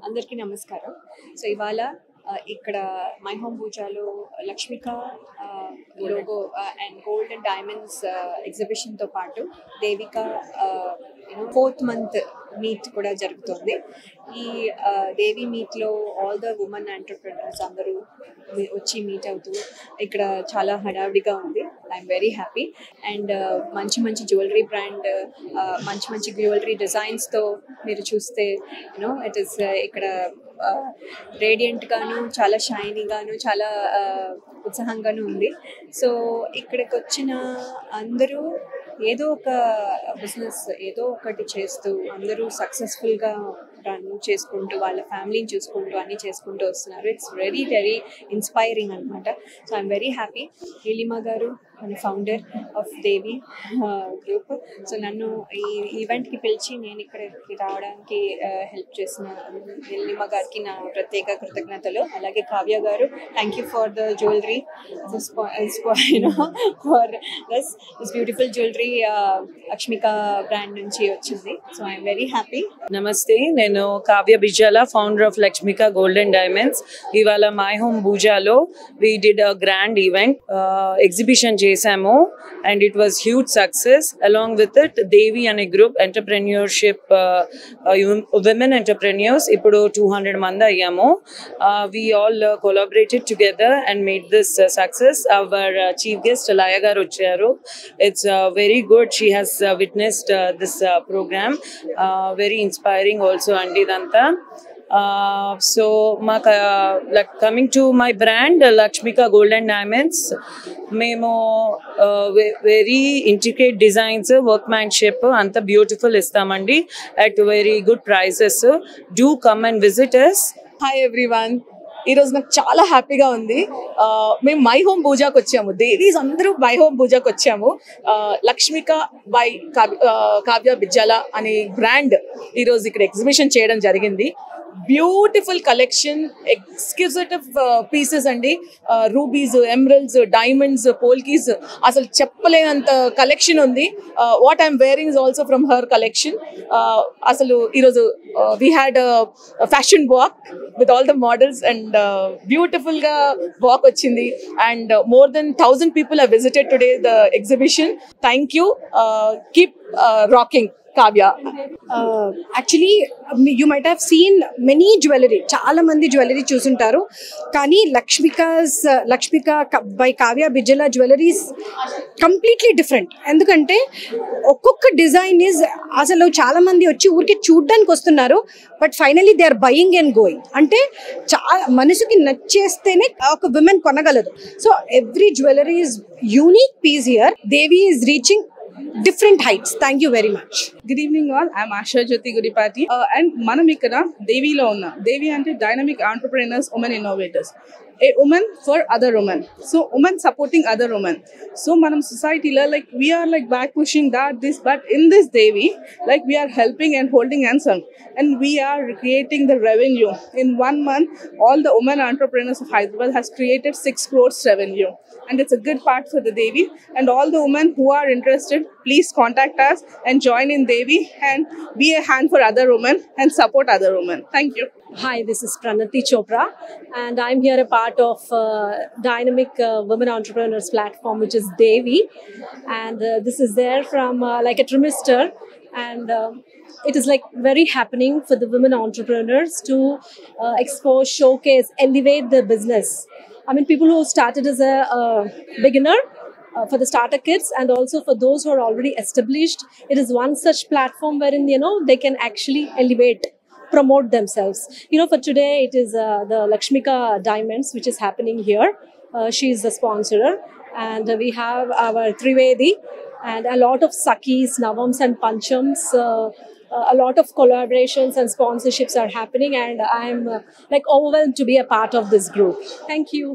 అందరికీ నమస్కారం. సో ఇవాళ ఇక్కడ మై హోమ్ పూజాలో Lakshmika logo and gold and diamonds ఎగ్జిబిషన్తో పాటు దేవిక 4th మంత్ మీట్ కూడా జరుగుతుంది. ఈ దేవి మీట్లో ఆల్ ద ఉమెన్ ఎంటర్‌ప్రెన్యూర్స్ అందరూ వచ్చి మీట్ అవుతూ ఇక్కడ చాలా హడావిడిగా ఉంది. I'm very happy. అండ్ మంచి మంచి జ్యువెలరీ బ్రాండ్, మంచి మంచి జ్యువెలరీ డిజైన్స్తో మీరు చూస్తే ఇట్ ఈస్ ఇక్కడ రేడియంట్గాను, చాలా షైనీగాను, చాలా ఉత్సాహంగాను ఉంది. సో ఇక్కడికి వచ్చిన అందరూ ఏదో ఒక బిజినెస్ ఏదో ఒకటి చేస్తూ అందరూ సక్సెస్ఫుల్గా రన్ చేసుకుంటూ వాళ్ళ ఫ్యామిలీని చూసుకుంటూ అన్నీ చేసుకుంటూ వస్తున్నారు. ఇట్స్ వెరీ వెరీ ఇన్స్పైరింగ్ అనమాట. So I'm very happy. Neelima గారు మన founder of Devi group. So నన్ను ఈ ఈవెంట్కి పిలిచి నేను ఇక్కడికి రావడానికి హెల్ప్ చేసిన నీలిమా గారికి నా ప్రత్యేక కృతజ్ఞతలు. అలాగే Kavya garu, thank you for the jewellery, for this beautiful jewellery Lakshmika brand నుంచి వచ్చింది. So I'm very happy. నమస్తే, నేను Kavya Bijjala, founder of Lakshmika gold diamonds. ఇవాళ మై హోమ్ పూజాలో we did a grand event, exhibition చేసాము and it was huge success. Along with it Devi అనే group entrepreneurship, women entrepreneurs ఇప్పుడు 200 మంది అయ్యాము. We all collaborated together and made this success. Our chief guest Laya గారు వచ్చారు. It's very good. She has witnessed this program. Very inspiring also andi idantha. So coming to my brand Lakshmika Gold Diamonds, memo very intricate designs, workmanship anta beautiful istamandi at very good prices. Do come and visit us. Hi everyone. ఈరోజు నాకు చాలా హ్యాపీగా ఉంది. మేము my home పూజాకి వచ్చాము, దేవీస్ అందరూ my home పూజాకి వచ్చాము. Lakshmika by Kavya Bijjala అనే బ్రాండ్ ఈరోజు ఇక్కడ ఎగ్జిబిషన్ చేయడం జరిగింది. బ్యూటిఫుల్ కలెక్షన్, ఎక్స్క్లూజివ్ పీసెస్ అండి. రూబీస్, ఎమరల్డ్స్, డైమండ్స్, పోల్కీస్, అసలు చెప్పలేనంత కలెక్షన్ ఉంది. What I'm wearing is also from her collection. అసలు ఈరోజు we had fashion walk with all the models and beautiful ga walk vachindi and more than 1000 people have visited today the exhibition. Thank you. Keep rocking, Kavya. Actually you might have seen many jewelry, chaala mandi jewelry chusuntaru, kani Lakshmika by Kavya Bijjala jewelry is completely different. Endukante okkokka design is asalu chaala mandi vachi urke చూడడానికి వస్తున్నారు, but finally they are buying and going. అంటే మనసుకి నచ్చేస్తేనే ఒక women కొనగలదు. So every jewellery is unique piece here. Devi is reaching different heights. Thank you very much. Good evening all. I am Asha Jyoti Guripati and manam ikkada Devi lo unna. Devi ante dynamic entrepreneurs, women innovators. A woman for other women. So women supporting other women. So manam society la like we are like back pushing this, but in this Devi like we are helping and holding hands on, and we are creating the revenue. In 1 month all the women entrepreneurs of Hyderabad has created 6 crores revenue, and it's a good part for the Devi. And all the women who are interested, please contact us and join in Devi and be a hand for other women and support other women. Thank you. Hi, this is Pranati Chopra and I'm here a part of dynamic women entrepreneurs platform which is Devi, and this is there from like a trimester, and it is like very happening for the women entrepreneurs to expose, showcase, elevate their business. I mean, people who started as a beginner, for the starter kits, and also for those who are already established. It is one such platform wherein they can actually elevate, promote themselves. For today it is the Lakshmika Diamonds which is happening here. She is the sponsor, and we have our Trivedi and a lot of Sakis, Navams and Panchams. A lot of collaborations and sponsorships are happening, and I'm like overwhelmed to be a part of this group. Thank you.